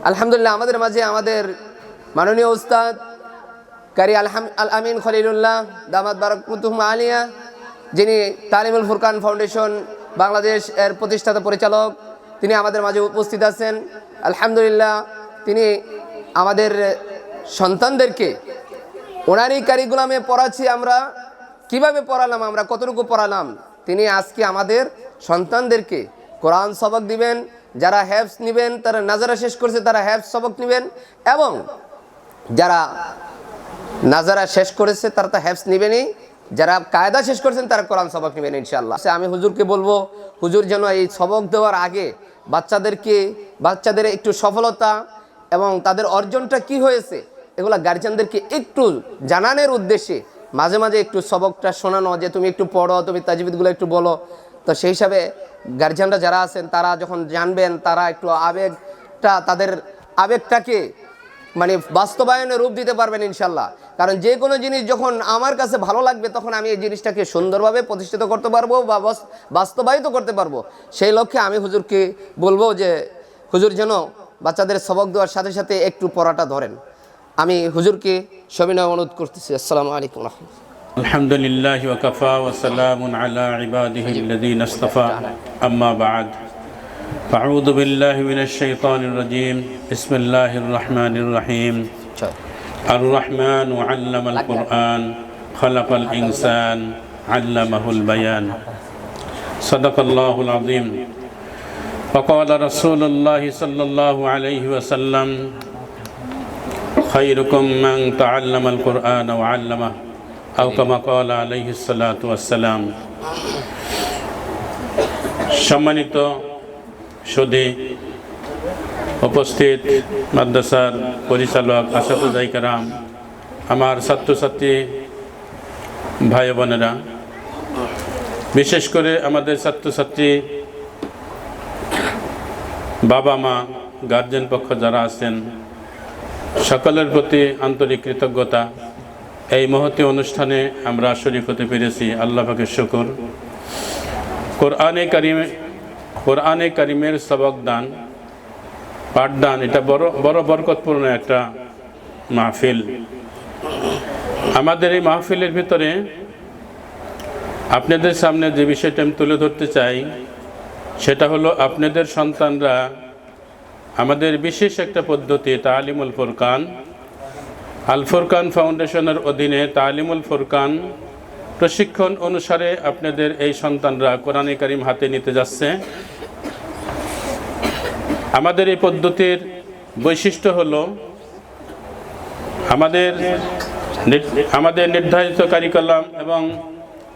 আলহামদুলিল্লাহ আমাদের মাঝে আমাদের মাননীয় উস্তাদ কারি আল আমিন খলিলুল্লাহ দামাত বারাকাতুহুম আলিয়া, যিনি তালিমুল ফুরকান ফাউন্ডেশন বাংলাদেশ এর প্রতিষ্ঠাতা পরিচালক, তিনি আমাদের মাঝে উপস্থিত আছেন। আলহামদুলিল্লাহ তিনি আমাদের সন্তানদেরকে ওনারই কারিকুলামে পড়াচ্ছি। আমরা কিভাবে পড়ালাম, আমরা কতটুকু পড়ালাম, তিনি আজকে আমাদের সন্তানদেরকে কোরআন সবক দিবেন। যারা হ্যাফজ নেবেন, তারা নাজারা শেষ করছে তারা হ্যাফজ সবক নেবেন, এবং যারা নাজারা শেষ করেছে তারা তো হ্যাফজ নেবেনই, যারা কায়দা শেষ করেছেন তারা কোরআন সবক নেবেন ইনশাআল্লাহ। আমি হুজুরকে বলবো, হুজুর যেন এই সবক দেওয়ার আগে বাচ্চাদের একটু সফলতা এবং তাদের অর্জনটা কি হয়েছে এগুলা গার্জিয়ানদেরকে একটু জানানোর উদ্দেশ্যে মাঝে মাঝে একটু সবকটা শোনানো, যে তুমি একটু পড়ো, তুমি তাজবিদগুলো একটু বলো। তো সেই হিসাবে গার্জিয়ানরা যারা আছেন তারা যখন জানবেন, তারা একটু তাদের আবেগটাকে মানে বাস্তবায়নে রূপ দিতে পারবেন ইনশাল্লাহ। কারণ যে কোনো জিনিস যখন আমার কাছে ভালো লাগবে, তখন আমি এই জিনিসটাকে সুন্দরভাবে প্রতিষ্ঠিত করতে পারবো বা বাস্তবায়িত করতে পারবো। সেই লক্ষ্যে আমি হুজুরকে বলবো যে হুজুর যেন বাচ্চাদের সবক দেওয়ার সাথে সাথে একটু পড়াটা ধরেন। আমি হুজুরকে সবিনয় অনুরোধ করতেছি। আসসালামু আলাইকুম ওয়া রাহমাতুল্লাহ। আলহামদুলিল্লাহি ওয়া কাফা ওয়া সালামুন আলা ইবাদিহি আল্লাযীনা ইসতাফা, আম্মা বা'দ। আউযু বিল্লাহি মিনাশ শাইতানির রাজীম। বিসমিল্লাহির রাহমানির রাহিম। আর রাহমানু আল্লামাল কুরআন খালাকাল ইনসান আল্লামাহুল বায়ান। সাদাকাল্লাহুল আযীম। وقال رسول الله صلى الله عليه وسلم خيركم من تعلم القرآن وعلمه أو كما قال عليه الصلاة والسلام। সম্মানিত সুধী উপস্থিত মাদ্রাসার পরিচালক, আসাতুজায়ে কেরাম, আমার ছাত্রছাত্রী ভাই বোনেরা, বিশেষ করে আমাদের ছাত্রছাত্রী বাবা মা গার্জেন পক্ষ যারা আছেন, সকলের প্রতি আন্তরিক কৃতজ্ঞতা। এই মহতী অনুষ্ঠানে আমরা শরীক হতে পেরেছি, আল্লাহ পাকের শুকর। কোরআনে কারিমের সবক দান, পাঠদান, এটা বড় বরকতপূর্ণ একটা মাহফিল। আমাদের এই মাহফিলের ভিতরে আপনাদের সামনে যে বিষয়টা আমি তুলে ধরতে চাই, সেটা হলো আপনাদের সন্তানরা আমাদের বিশেষ একটা পদ্ধতি তালিমুল ফুরকান, আল ফুরকান ফাউন্ডেশনের অধীনে তালিমুল ফুরকান প্রশিক্ষণ অনুসারে আপনাদের এই সন্তানরা কোরআনে কারিম হাতে নিতে যাচ্ছে। আমাদের এই পদ্ধতির বৈশিষ্ট্য হলো আমাদের নির্ধারিত কারিকুলাম এবং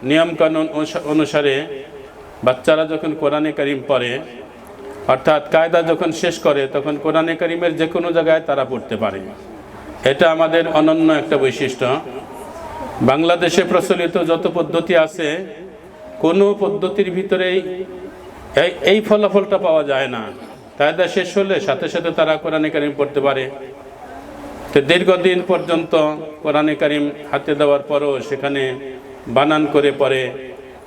নিয়মকানুন অনুসারে বাচ্চারা যখন কোরআনে কারিম পড়ে, অর্থাৎ কায়দা যখন শেষ করে, তখন কোরআনে কারিমের যে কোনো জায়গায় তারা পড়তে পারে। এটা আমাদের অনন্য একটা বৈশিষ্ট্য। বাংলাদেশে প্রচলিত যত পদ্ধতি আছে, কোনো পদ্ধতির ভিতরেই এই ফলাফলটা পাওয়া যায় না। কায়দা শেষ হলে সাথে সাথে তারা কোরআনে কারিম পড়তে পারে। তো দীর্ঘদিন পর্যন্ত কোরআনে কারিম হাতে দেওয়ার পরও সেখানে বানান করে পড়ে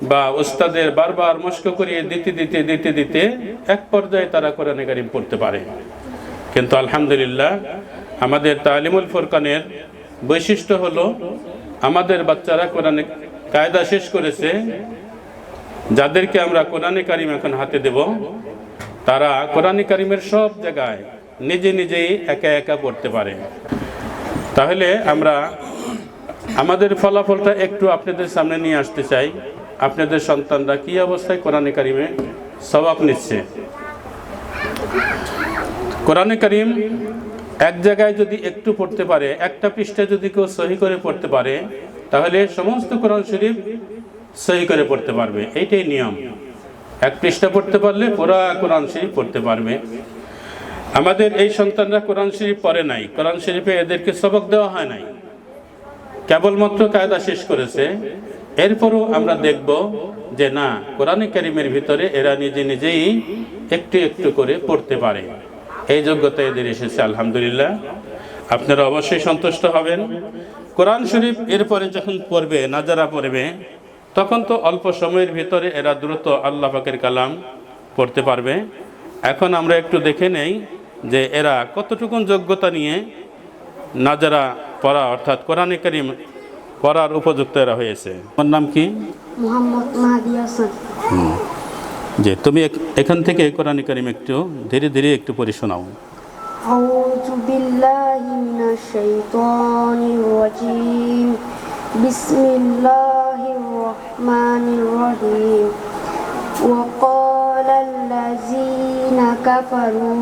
বা উস্তাদের বারবার মস্ক করিয়ে দিতে এক পর্যায়ে তারা কোরআনে কারিম পড়তে পারে। কিন্তু আলহামদুলিল্লাহ আমাদের তালিমুল ফুরকানের বৈশিষ্ট্য হলো আমাদের বাচ্চারা কোরআনে কায়দা শেষ করেছে, যাদেরকে আমরা কোরআনে কারিম এখন হাতে দেব, তারা কোরআনে কারিমের সব জায়গায় নিজেই একা একা পড়তে পারে। তাহলে আমরা আমাদের ফলাফলটা একটু আপনাদের সামনে নিয়ে আসতে চাই। আপনাদের সন্তানরা কি অবস্থায় কোরআনে কারিমে সওয়াব নিচ্ছে। কোরআনে কারিম এক জায়গায় যদি একটু পড়তে পারে, একটা পৃষ্ঠা যদি কেউ সহি করে পড়তে পারে, তাহলে সমস্ত কোরআন শরীফ সহি করে পড়তে পারবে। এইটাই নিয়ম। এক পৃষ্ঠা পড়তে পারলে পুরো কোরআন শরীফ পড়তে পারবে। আমাদের এই সন্তানরা কোরআন শরীফ পড়ে নাই, কোরআন শরীফে এদেরকে সবক দেওয়া হয় নাই, কেবলমাত্র কায়দা শেষ করেছে। এরপরও আমরা দেখব যে না, কোরআনে কারিমের ভিতরে এরা নিজেই একটু একটু করে পড়তে পারে। এই যোগ্যতা এদের এসেছে, আলহামদুলিল্লাহ। আপনারা অবশ্যই সন্তুষ্ট হবেন। কোরআন শরীফ এরপরে যখন পড়বে, নাজারা পড়বে, তখন তো অল্প সময়ের ভিতরে এরা দ্রুত আল্লাহ পাকের কালাম পড়তে পারবে। এখন আমরা একটু দেখে নেই যে এরা কতটুকুন যোগ্যতা নিয়ে নাজারা পড়া অর্থাৎ কোরআনে কারিম পড়ার উপযুক্ত এরা হয়েছে। তোমার নাম কি? মোহাম্মদ মাহাদি হাসান। যে তুমি এখান থেকে কোরআনে কারিম একটু ধীরে ধীরে একটু পড়ে শোনাও। আউযু বিল্লাহি মিনাশ শাইতানির রাজিম। বিসমিল্লাহির রহমানির রহিম। ওয়া ক্বালাল্লাযীনা কাফারু।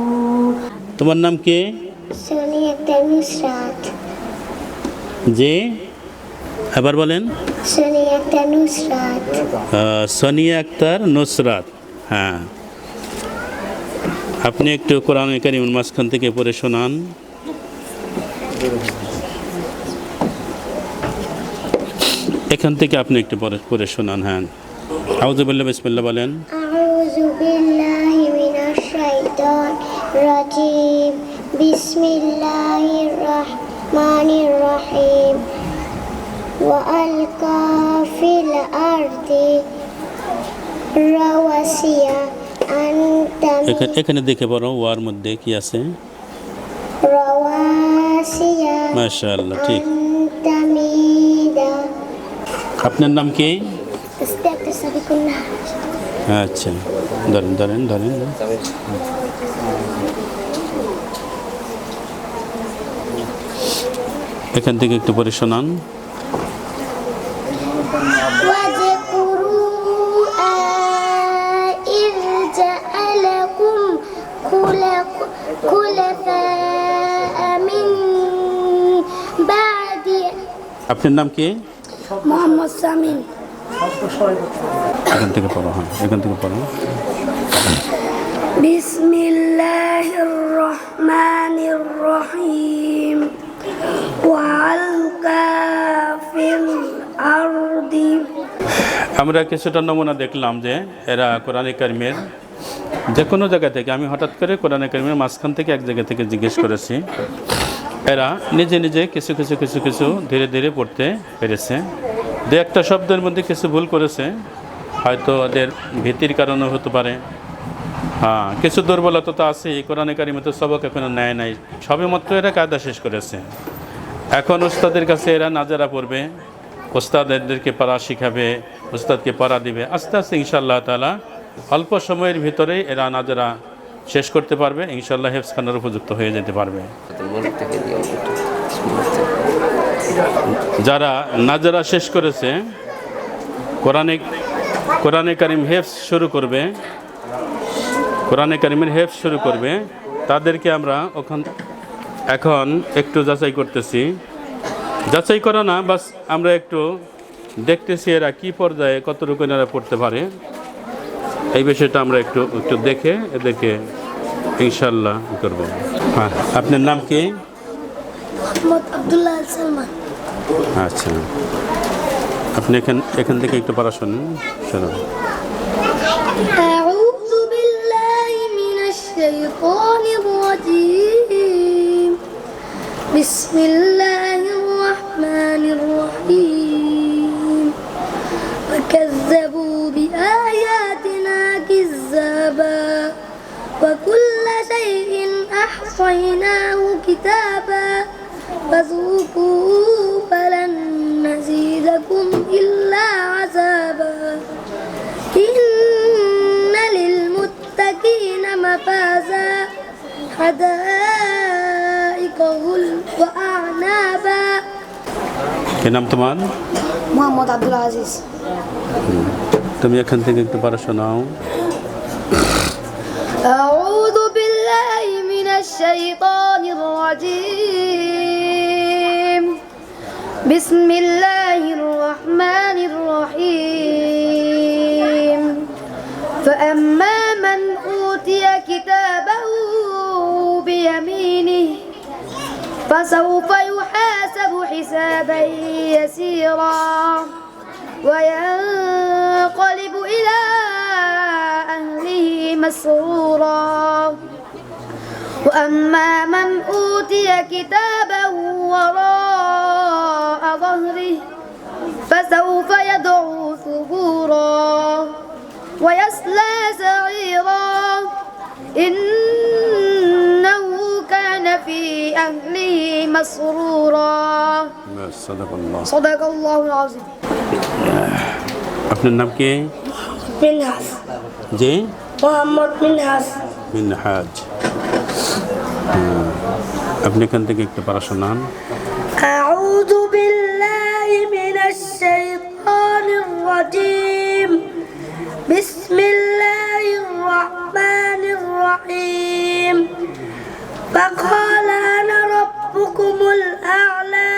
তোমার নাম কি? সোনিয়া আক্তার নুসরাত। যে আবার বলেন। সোনিয়া আক্তার নুসরাত। সোনিয়া আক্তার নুসরাত। হ্যাঁ, আপনি একটু কোরআন কারীমের মাঝখান থেকে পড়ে শোনান। এখান থেকে আপনি একটু পড়ে শোনান। হ্যাঁ, আউযু বিল্লাহি বিসমিল্লাহ বলেন। আউযু বিল্লাহি মিনাশ শাইতানির রাজিম। বিসমিল্লাহির রহমানির রহিম। ওয়া আলকা ফিল আরদি রাওয়াসিয়া এখানে দেখে পড়ো ওয়ার মধ্যে কি আছে। রাওয়াসিয়া মাশাআল্লাহ, ঠিক। তামিদা। আপনার নাম কি? ইস্তাগফির সাবিকুল্লাহ। আচ্ছা, ধরেন ধরেন ধরেন। এখান থেকে একটু পড়ে শোনান। আপনার নাম কি? মোহাম্মদ সামিন। এখান থেকে পড়ো। হ্যাঁ, এখান থেকে পড়ো। বিসমিল্লাহির রহমানির রহিম। ওয়া আলকা ফিল আরদি। আমরা কিছুটা নমুনা দেখলাম যে এরা কোরআনে কারিমের যে কোনো জায়গা থেকে, আমি হঠাৎ করে কোরআনে কারিমের মাঝখান থেকে এক জায়গা থেকে জিজ্ঞেস করেছি, এরা নিজে নিজে কিছু কিছু কিছু কিছু ধীরে ধীরে পড়তে পেরেছে। দু একটা শব্দের মধ্যে কিছু ভুল করেছে, হয়তো ওদের ভীতির কারণে হতে পারে। হ্যাঁ, কিছু দুর্বলতা তো আছে। এই কোরআনে কারিমে তো সবক এখনো নেয় নাই, সবেমাত্র এরা কায়দা শেষ করেছে। এখন ওস্তাদের কাছে এরা নাজারা পড়বে, ওস্তাদ এদেরকে পড়া শিখাবে, ওস্তাদকে পড়া দিবে। আস্তে আস্তে ইনশাআল্লাহ তাআলা অল্প সময়ের ভিতরে এরা নাজারা শেষ করতে পারবে, ইনশাআল্লাহ হেফজ খানার উপযুক্ত হয়ে যেতে পারবে। যারা নাজারা শেষ করেছে, কোরআনে কারিম হেফজ শুরু করবে, কোরআনে কারিমের হেফজ শুরু করবে, তাদেরকে আমরা এখন একটু যাচাই করতেছি। যাচাই করা না, বাস আমরা একটু দেখতেছি এরা কি পর্যায়ে কতটুকু এরা পড়তে পারে। এই বিষয়টা আমরা একটু একটু দেখে এদেরকে ইনশাল্লাহ করব। হ্যাঁ, আপনার নাম কি? মোহাম্মদ আব্দুল্লাহ সালমান। আচ্ছা, আপনি এখান থেকে একটু পড়া শুনুন। আউযু বিল্লাহি মিনাশ শাইতানির রাজিম। বিসমিল্লাহির রহমানির রহিম। وكذبوا بآياتنا كذابا وكل شيء أحصيناه كتابا فذوقوا فلن نزيدكم إلا عذابا إن للمتقين مفازا حدائق وأعنابا। কি নাম তোমার? মোহাম্মদ আব্দুল আজিজ। তুমি এখান থেকে একটু পড়া শোনাও। أعوذ بالله من الشيطان الرجيم. بسم الله الرحمن الرحيم. فأما من أوتي كتابه بيمينه فسوف يحاسب حسابا يسيرا وينقلب إلى أهله مسرورا. وأما من أوتي كتابه وراء ظهره فسوف يدعو ثبورا ويصلى سعيرا إنه في أهله مسرورا সাদাকাল্লাহ। صدق الله العظيم আপনার নাম কি? মিনহাস জি মোহাম্মদ মিনহাস মিনহাজ। আপনি এখান থেকে একটু পারা শোনান। أعوذ بالله من الشيطان الرجيم بسم الله الرحمن الرحيم فقال أنا ربكم الأعلى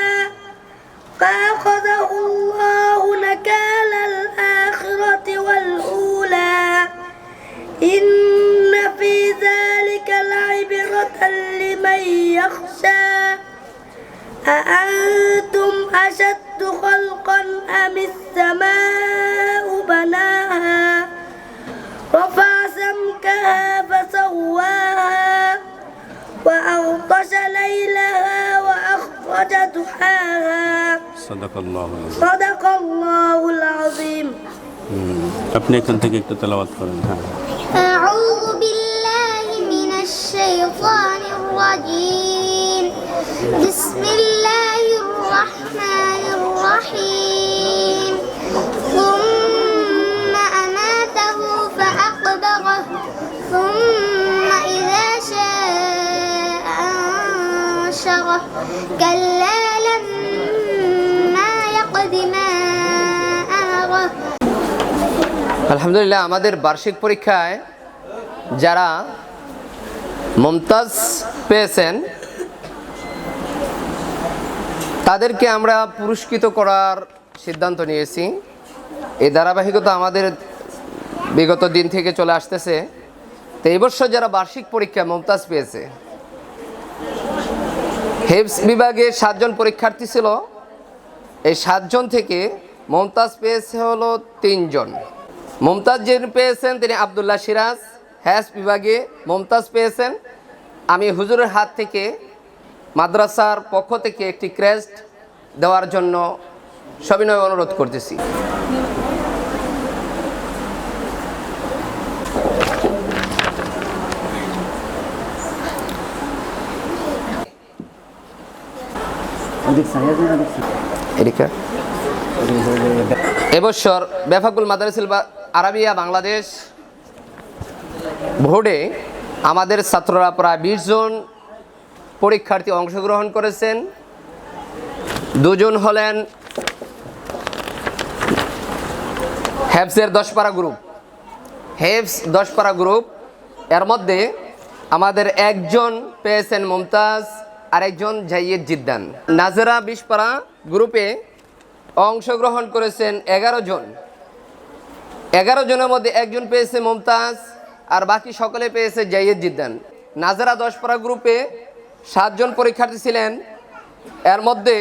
فأخذه الله نكال الآخرة والأولى إن في ذلك لعبرة لمن يخشى أأنتم أشد خلقا أم السماء بناها رفع سمكها فسواها وأغطش ليلها وأخرج ضحاها সাদাকাল্লাহ। صدق الله العظيم আপনি এখান থেকে একটু তেলাওয়াত করেন। হ্যাঁ أعوذ بالله من الشيطان الرجيم بسم الله الرحمن الرحيم ثم أماته فأقبره ثم إذا شاء أنشره كلا لما يقض ما أمره আলহামদুলিল্লাহ, আমাদের বার্ষিক পরীক্ষায় যারা মুমতাজ পেয়েছেন তাদেরকে আমরা পুরস্কৃত করার সিদ্ধান্ত নিয়েছি। এই ধারাবাহিকতা আমাদের বিগত দিন থেকে চলে আসতেছে। তো এই বছর যারা বার্ষিক পরীক্ষা মুমতাজ পেয়েছে, হেফজ বিভাগে 7 জন পরীক্ষার্থী ছিল। এই 7 জন থেকে মুমতাজ পেয়েছে হলো 3 জন। মুমতাজ যিনি পেয়েছেন তিনি আব্দুল্লাহ সিরাজ, হেফজ বিভাগে মুমতাজ পেয়েছেন। আমি হুজুরের হাত থেকে মাদ্রাসার পক্ষ থেকে একটি ক্রেস্ট দেওয়ার জন্য সবিনয় অনুরোধ করতেছি। এবছর বেফাকুল মাদারিসুল আরাবিয়া বাংলাদেশ বোর্ডে আমাদের ছাত্ররা প্রায় 20 জন পরীক্ষার্থী অংশগ্রহণ করেছেন। 2 জন হলেন হেফজের 10 পারা গ্রুপ, হেফজ 10 পারা গ্রুপ। এর মধ্যে আমাদের 1 জন পেয়েছেন মুমতাজ, আরেকজন জাইয়েদ জিদ্দান। নাজরা 20 পারা গ্রুপে অংশগ্রহণ করেছেন 11 জন। 11 জনের মধ্যে 1 জন পেয়েছে মুমতাজ, আর বাকি সকলে পেয়েছে জাইয়েদ জিদ্দান। নাজরা 10 পারা গ্রুপে 7 জন পরীক্ষার্থী ছিলেন। এর মধ্যে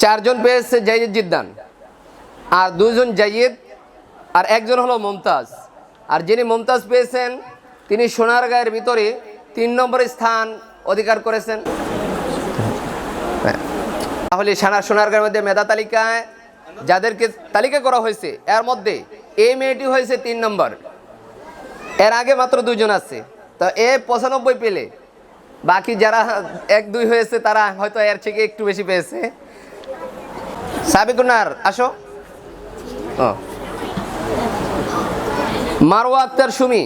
4 জন পেয়েছে জাইয়েদ জিদ্দান, আর 2 জন জাইয়েদ, আর 1 জন হলো মুমতাজ। আর যিনি মুমতাজ পেয়েছেন তিনি সোনারগাঁয়ের ভিতরে 3 নম্বর স্থান অধিকার করেছেন। তাহলে সোনারগাঁয়ের মধ্যে মেধা তালিকায় যাদেরকে তালিকা করা হয়েছে এর মধ্যে এই মেয়েটি হয়েছে 3 নম্বর। এর আগে মাত্র 2 জন আছে। তো এ 95 পেলে বাকি যারা 1-2 হয়েছে তারা হয়তো এর থেকে একটু বেশি পেয়েছে। সাবিকুনার আসো। মারওয়া আক্তার সুমি,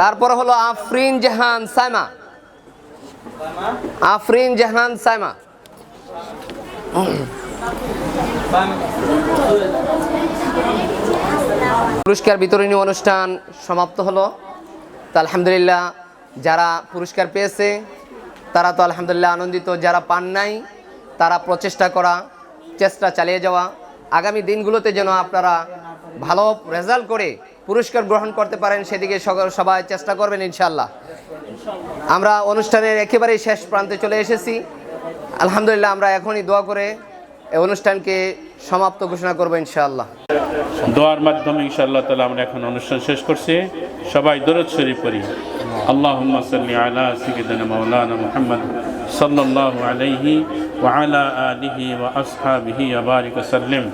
তারপর হলো আফরিন জাহান সাইমা, আফরিন জাহান সাইমা। পুরস্কার বিতরণী অনুষ্ঠান সমাপ্ত হলো। তো আলহামদুলিল্লাহ, যারা পুরস্কার পেয়েছে তারা তো আলহামদুলিল্লাহ আনন্দিত। যারা পান নাই তারা চেষ্টা চালিয়ে যাওয়া, আগামী দিনগুলোতে যেন আপনারা ভালো রেজাল্ট করে পুরস্কার গ্রহণ করতে পারেন সেদিকে সবাই চেষ্টা করবেন ইনশাআল্লাহ। আমরা অনুষ্ঠানের একেবারেই শেষ প্রান্তে চলে এসেছি। আলহামদুলিল্লাহ, আমরা এখনই দোয়া করে এই অনুষ্ঠানকে সমাপ্ত ঘোষণা করব ইনশাআল্লাহ। দোয়ার মাধ্যমে ইনশাআল্লাহ তাআলা আমরা এখন অনুষ্ঠান শেষ করছি। সবাই দরুদ শরীফ পড়ি। আল্লাহুম্মা সাল্লি আলা সাইয়্যিদিনা মাওলানা মুহাম্মদ সাল্লাল্লাহু আলাইহি ওয়া আলা আলিহি ওয়া আসহাবিহি ওয়া বারিক ওয়া সাল্লিম।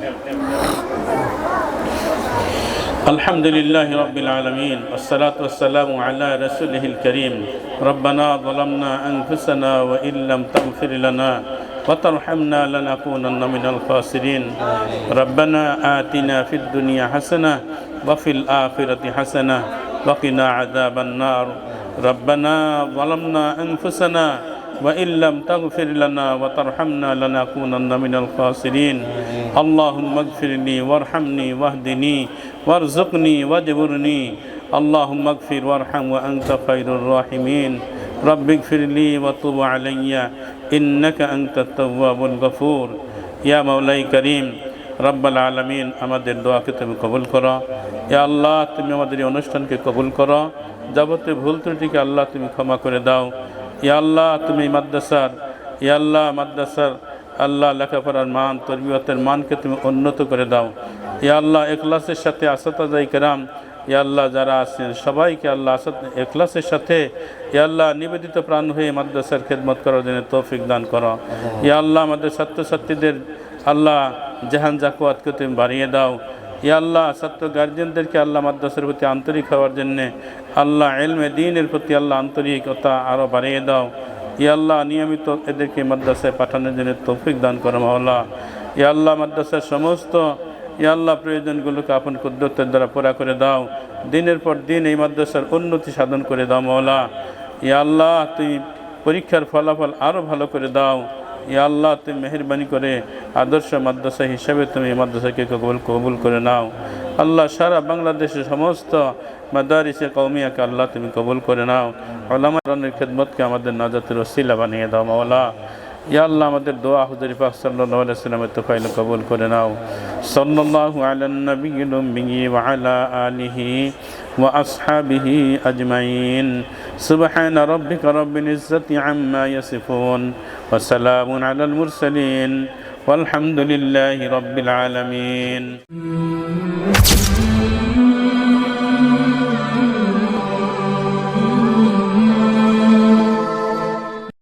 الحمد لله رب العالمين والصلاة والسلام على رسوله الكريم ربنا ظلمنا أنفسنا وإن لم تغفر لنا وترحمنا لنكونن من الخاسرين ربنا آتنا في الدنيا حسنة وفي الآخرة حسنة وقنا عذاب النار ربنا ظلمنا أنفسنا وإن لم تغفر لنا وترحمنا لنكونن من الخاسرين اللهم اغفر لي وارحمني واهدني وارزقني واجبرني اللهم اغفر وارحم وأنت خير الراحمين رب اغفر لي وتب علي إنك أنت التواب الغفور يا مولاي كريم রব্বাল আলামিন আমাদের দোয়াকে তুমি কবুল করো ইয়া আল্লাহ তুমি আমাদের এই অনুষ্ঠানকে কবুল করো যাবতীয় ভুল ত্রুটিকে আল্লাহ তুমি ক্ষমা করে দাও ইয়া আল্লাহ তুমি মাদ্রাসার ইয়া আল্লাহ মাদ্রাসার আল্লাহ লেখাপড়ার মান তরবিয়তের মানকে তুমি উন্নত করে দাও ইয়া আল্লাহ ইখলাসের সাথে আসাতাজায়ে কেরাম ইয়া আল্লাহ যারা আছেন সবাইকে আল্লাহ ইখলাসের সাথে ইয়া আল্লাহ নিবেদিত প্রাণ হয়ে মাদ্রাসার খেদমত করার জন্য তৌফিক দান করো ইয়া আল্লাহ আমাদের ছাত্রছাত্রীদের আল্লাহ জাহান জাকুয়াতকে তুমি বাড়িয়ে দাও ইয়া আল্লাহ ছাত্র গার্জিয়ানদেরকে আল্লাহ মাদ্রাসার প্রতি আন্তরিক হওয়ার জন্যে আল্লাহ ইলমে দ্বীনের প্রতি আল্লাহ আন্তরিকতা আরও বাড়িয়ে দাও ইয়া আল্লাহ নিয়মিত এদেরকে মাদ্রাসায় পাঠানোর জন্য তৌফিক দান করো মাওলা ইয়া আল্লাহ মাদ্রাসার সমস্ত ইয়া আল্লাহ প্রয়োজনগুলোকে আপন কুদরতের দ্বারা পুরা করে দাও দিনের পর দিন এই মাদ্রাসার উন্নতি সাধন করে দাও মাওলা ইয়া আল্লাহ তুমি পরীক্ষার ফলাফল আরও ভালো করে দাও ইয়া আল্লাহ তুমি মেহেরবানি করে আদর্শ মাদ্রাসা হিসাবে তুমি এই মাদ্রাসাকে কবুল করে নাও আল্লাহ সারা বাংলাদেশের সমস্ত মাদারিসে কওমিয়াকে আল্লাহ তুমি কবুল করে নাও উলামার খেদমতকে আমাদের নাজাতের ওসিলা বানিয়ে দাও মাওলা ইয়া আল্লাহ আমাদের দোয়া হুজুর পাক সাল্লাল্লাহু আলাইহি ওয়াসাল্লামের তোফাইল কবুল করে নাও সাল্লাল্লাহু আলান নবিয়্যিল উম্মি ওয়া আলা আলিহি ওয়া আসহাবিহি আজমাইন সুবহানা রাব্বিকা রাব্বিল ইজ্জাতি আম্মা ইয়াসিফুন ওয়া সালামুন আলাল মুরসালিন والحمد لله رب العالمين